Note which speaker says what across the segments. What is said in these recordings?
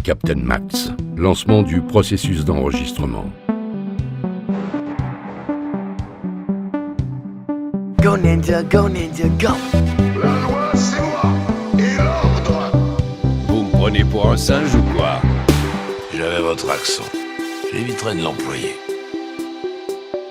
Speaker 1: Captain Max. Lancement du processus d'enregistrement.
Speaker 2: Go Ninja, go Ninja, go!
Speaker 3: La loi, c'est moi, et l'ordre.
Speaker 4: Vous me prenez pour un singe ou quoi?
Speaker 5: J'avais votre accent. J'éviterai de l'employer.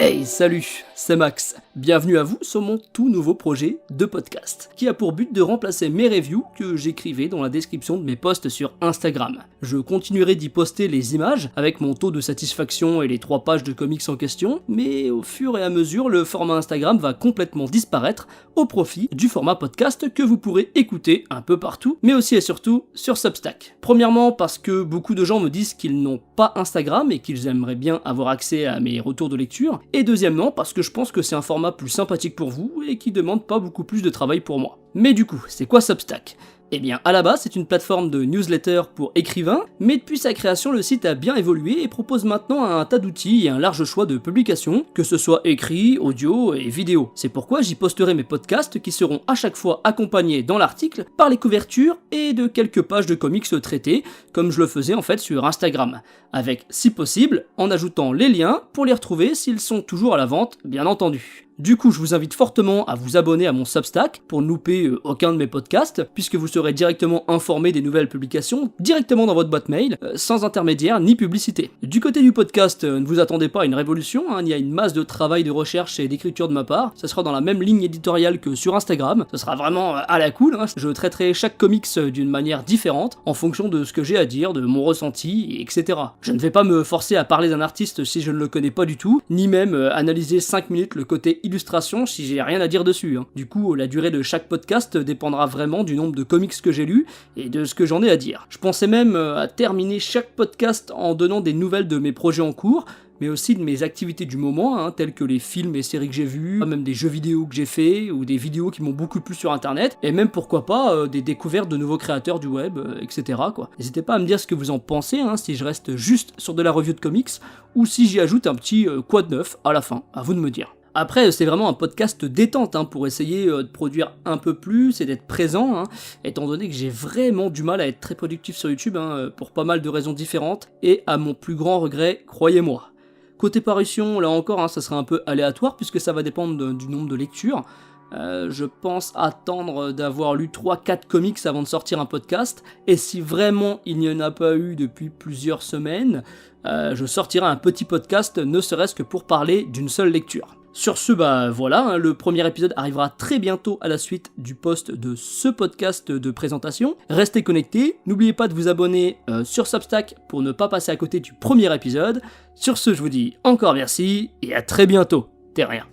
Speaker 6: Hey, salut, c'est Max. Bienvenue à vous sur mon tout nouveau projet de podcast, qui a pour but de remplacer mes reviews que j'écrivais dans la description de mes posts sur Instagram. Je continuerai d'y poster les images, avec mon taux de satisfaction et les 3 pages de comics en question, mais au fur et à mesure, le format Instagram va complètement disparaître au profit du format podcast que vous pourrez écouter un peu partout, mais aussi et surtout sur Substack. Premièrement, parce que beaucoup de gens me disent qu'ils n'ont pas Instagram et qu'ils aimeraient bien avoir accès à mes retours de lecture, et deuxièmement, parce que je pense que c'est un format plus sympathique pour vous et qui demande pas beaucoup plus de travail pour moi. Mais du coup, c'est quoi Substack ? Eh bien, à la base, c'est une plateforme de newsletter pour écrivains, mais depuis sa création, le site a bien évolué et propose maintenant un tas d'outils et un large choix de publications, que ce soit écrit, audio et vidéo. C'est pourquoi j'y posterai mes podcasts qui seront à chaque fois accompagnés dans l'article par les couvertures et de quelques pages de comics traités, comme je le faisais en fait sur Instagram, avec, si possible, en ajoutant les liens pour les retrouver s'ils sont toujours à la vente, bien entendu. Du coup, je vous invite fortement à vous abonner à mon Substack pour ne louper aucun de mes podcasts, puisque vous serez directement informé des nouvelles publications, directement dans votre boîte mail, sans intermédiaire ni publicité. Du côté du podcast, ne vous attendez pas à une révolution, il y a une masse de travail de recherche et d'écriture de ma part, ça sera dans la même ligne éditoriale que sur Instagram, ce sera vraiment à la cool, je traiterai chaque comics d'une manière différente, en fonction de ce que j'ai à dire, de mon ressenti, etc. Je ne vais pas me forcer à parler d'un artiste si je ne le connais pas du tout, ni même analyser 5 minutes le côté illustration si j'ai rien à dire dessus. Du coup, la durée de chaque podcast dépendra vraiment du nombre de comics que j'ai lus et de ce que j'en ai à dire. Je pensais même à terminer chaque podcast en donnant des nouvelles de mes projets en cours, mais aussi de mes activités du moment, telles que les films et séries que j'ai vus, même des jeux vidéo que j'ai fait, ou des vidéos qui m'ont beaucoup plu sur internet, et même pourquoi pas des découvertes de nouveaux créateurs du web, etc. N'hésitez pas à me dire ce que vous en pensez, si je reste juste sur de la review de comics, ou si j'y ajoute un petit quoi de neuf à la fin, à vous de me dire. Après, c'est vraiment un podcast détente pour essayer de produire un peu plus et d'être présent, étant donné que j'ai vraiment du mal à être très productif sur YouTube, pour pas mal de raisons différentes, et à mon plus grand regret, croyez-moi. Côté parution, là encore, ça sera un peu aléatoire puisque ça va dépendre du nombre de lectures. Je pense attendre d'avoir lu 3-4 comics avant de sortir un podcast, et si vraiment il n'y en a pas eu depuis plusieurs semaines, je sortirai un petit podcast ne serait-ce que pour parler d'une seule lecture. Sur ce, voilà, le premier épisode arrivera très bientôt à la suite du post de ce podcast de présentation. Restez connectés, n'oubliez pas de vous abonner sur Substack pour ne pas passer à côté du premier épisode. Sur ce, je vous dis encore merci et à très bientôt. Terrien.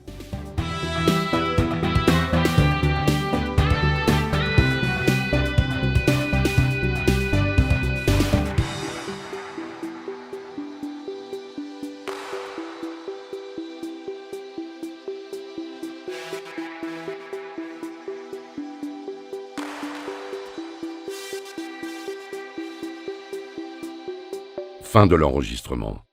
Speaker 1: Fin de l'enregistrement.